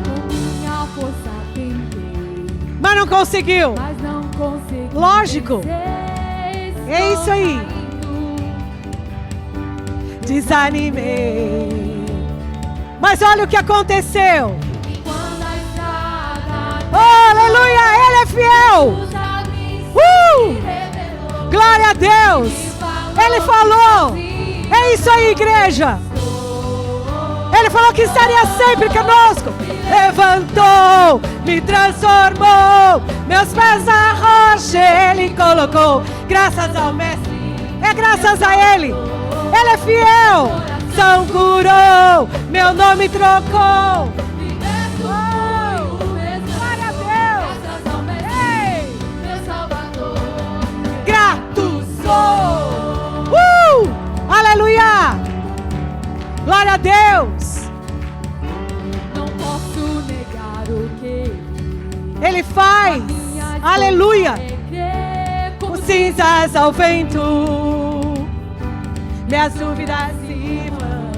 Com minha força tentei, Mas não conseguiu. mas não consegui. Lógico. vencer. É isso aí. Estou caindo. Desanimei. Mas olha o que aconteceu. E quando a estrada Oh, aleluia, Ele é fiel. dos abismos Uh! se revelou, Glória a Deus. Ele falou. É isso aí, igreja. Ele falou que estaria sempre conosco. Levantou, me transformou. Meus pés na rocha Ele colocou. Graças ao Mestre, é graças a Ele. Ele é fiel. São curou, meu nome trocou. Glória a Deus. Ei, Meu Salvador, grato sou. Aleluia. Glória a Deus. não posso negar o que Ele faz. Aleluia. é como Os cinzas ao vento, minhas dúvidas se vão.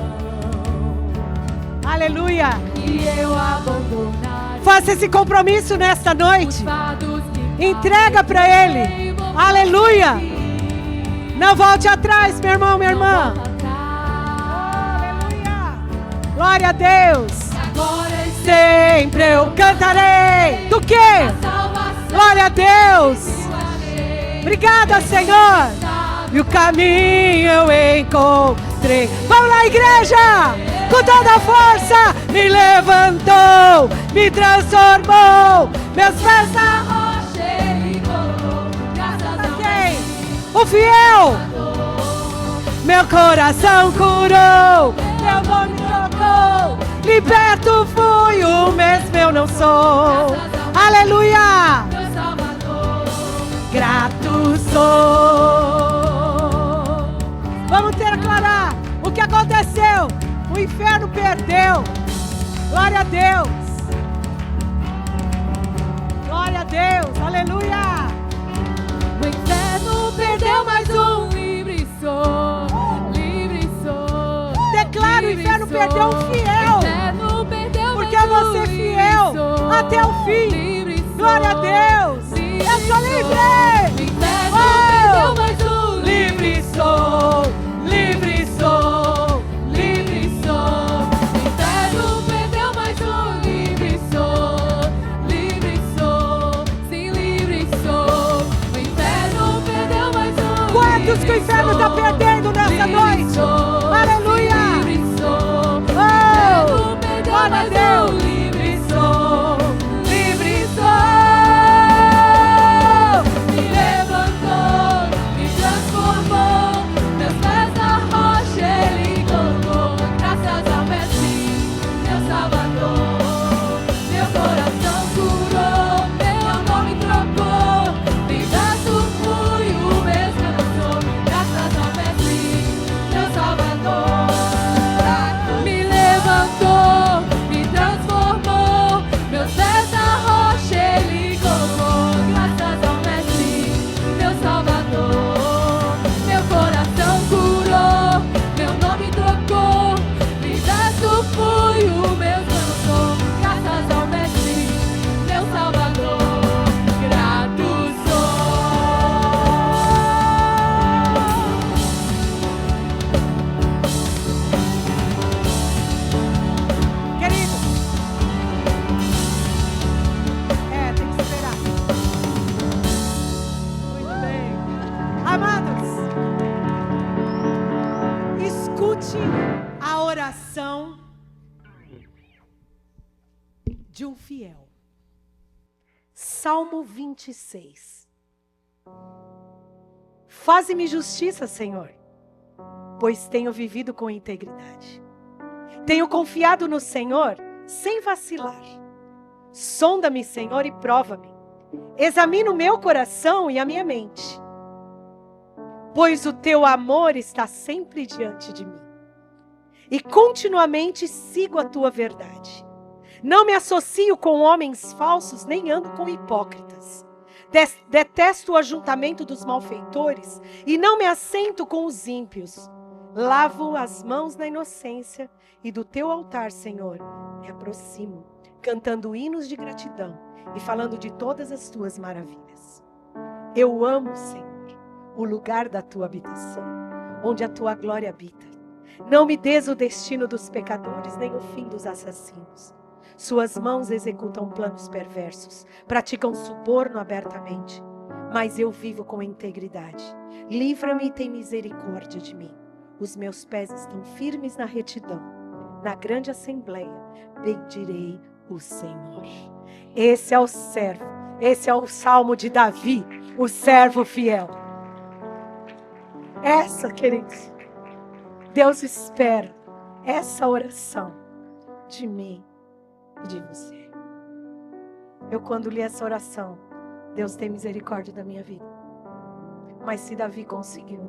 Aleluia. se eu abandonar Faça esse compromisso nesta os noite. fados que Entrega para Ele. Aleluia. Não volte atrás, meu irmão, minha irmã. Aleluia. Glória a Deus. agora Sempre eu cantarei. Do quê? salvação Glória a Deus. Obrigada, Senhor. E o caminho eu encontrei. Vamos lá, igreja! Com toda a força, me levantou, me transformou. Meus pés na rocha Ele colocou, graças a quem? O fiel. Meu coração curou, meu nome trocou. Liberto fui, o mesmo eu não sou. Aleluia! Meu Salvador, Grato sou. Vamos declarar o que aconteceu. O inferno perdeu. Glória a Deus. Glória a Deus. Aleluia. o inferno perdeu mais um, livre sou, livre sou. Declara, o livre inferno sou. perdeu um fiel. O inferno perdeu Porque mais você é livre fiel sou, até o fim. livre sou, Glória a Deus. livre Eu sou sou. livre. O inferno Oh! perdeu mais um, Livre sou. Livre sou. livre sou. O inferno perdeu mais um, livre sou, livre sou. Sim, livre sou. O inferno perdeu mais um. Quantos que o inferno está perdendo nessa noite? Aleluia. Livre sou. Oh! Perdeu Glória a mais Deus. um, livre sou, livre sou. Me levantou, me transformou. Meus pés na rocha Ele colocou. Graças ao Mestre, meu Salvador. Meu coração curou, meu nome trocou. Liberto fui, o mesmo eu não sou. Graças ao Mestre, meu Salvador. Me levantou, me transformou. Meus pés na rocha Ele colocou. Graças ao Mestre, meu Salvador. Meu coração curou, meu nome trocou. Liberto fui, o mesmo eu não sou. Graças ao Mestre, meu Salvador. Grato sou. Querido. Tem que esperar. Muito bem. Amados, escute a oração de um fiel. Salmo 26. Faze-me justiça, Senhor, pois tenho vivido com integridade. Tenho confiado no Senhor sem vacilar. Sonda-me, Senhor, e prova-me. Examina o meu coração e a minha mente, pois o teu amor está sempre diante de mim. E continuamente sigo a tua verdade. Não me associo com homens falsos, nem ando com hipócritas. Detesto o ajuntamento dos malfeitores e não me assento com os ímpios. Lavo as mãos na inocência e do teu altar, Senhor, me aproximo, cantando hinos de gratidão e falando de todas as tuas maravilhas. Eu amo, Senhor, o lugar da tua habitação, onde a tua glória habita. Não me des o destino dos pecadores, nem o fim dos assassinos. Suas mãos executam planos perversos, praticam suborno abertamente. Mas eu vivo com integridade. Livra-me e tem misericórdia de mim. Os meus pés estão firmes na retidão. na grande assembleia, bendirei o Senhor. Esse é o servo, esse é o salmo de Davi, o servo fiel. Essa, queridos, Deus espera essa oração de mim e de você. Eu, quando li essa oração, Deus tem misericórdia da minha vida. Mas se Davi conseguiu,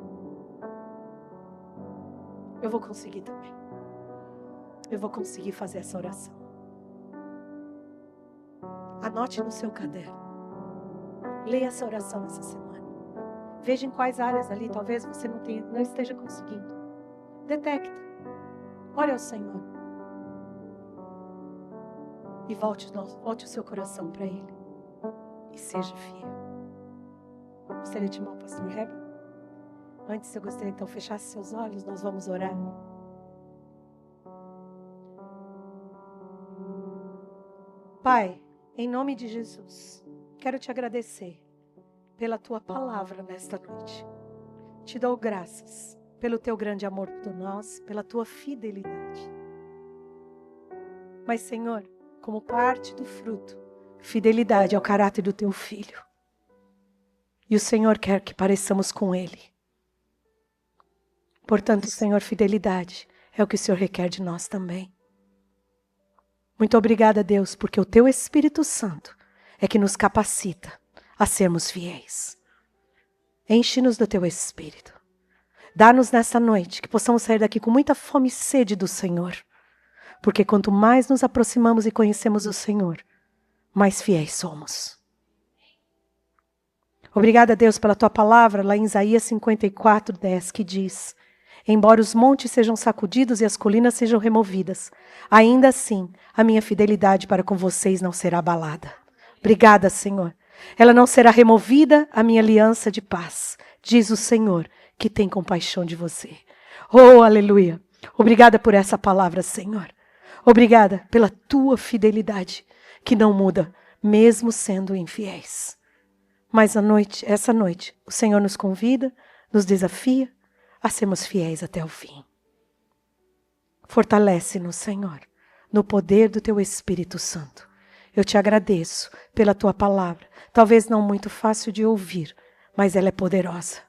eu vou conseguir também. Eu vou conseguir fazer essa oração. Anote no seu caderno. Leia essa oração essa semana. Veja em quais áreas ali talvez você não esteja conseguindo. Detecta. Ore ao Senhor. E volte o seu coração para Ele. E seja fiel. Gostaria de chamar o pastor Heber? Antes, eu gostaria então fechasse seus olhos, nós vamos orar. Pai, em nome de Jesus, quero te agradecer pela tua palavra nesta noite. Te dou graças pelo teu grande amor por nós, pela tua fidelidade. Mas, Senhor, como parte do fruto, fidelidade ao caráter do teu Filho. E o Senhor quer que pareçamos com Ele. Portanto, Senhor, fidelidade é o que o Senhor requer de nós também. Muito obrigada, Deus, porque o teu Espírito Santo é que nos capacita a sermos fiéis. Enche-nos do teu Espírito. Dá-nos nessa noite que possamos sair daqui com muita fome e sede do Senhor. Porque quanto mais nos aproximamos e conhecemos o Senhor, mais fiéis somos. Obrigada, Deus, pela tua palavra lá em Isaías 54:10, que diz: embora os montes sejam sacudidos e as colinas sejam removidas, ainda assim a minha fidelidade para com vocês não será abalada. Obrigada, Senhor. Ela não será removida, a minha aliança de paz, diz o Senhor, que tem compaixão de você. Oh, aleluia. Obrigada por essa palavra, Senhor. Obrigada pela tua fidelidade, que não muda, mesmo sendo infiéis. Mas essa noite, o Senhor nos convida, nos desafia a sermos fiéis até o fim. Fortalece-nos, Senhor, no poder do teu Espírito Santo. Eu te agradeço pela tua palavra, talvez não muito fácil de ouvir, mas ela é poderosa,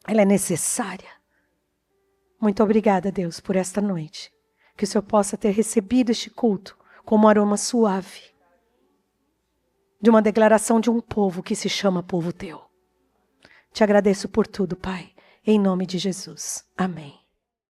ela é necessária. Muito obrigada, Deus, por esta noite, que o Senhor possa ter recebido este culto como um aroma suave, de uma declaração de um povo que se chama povo teu. Te agradeço por tudo, Pai, em nome de Jesus. Amém.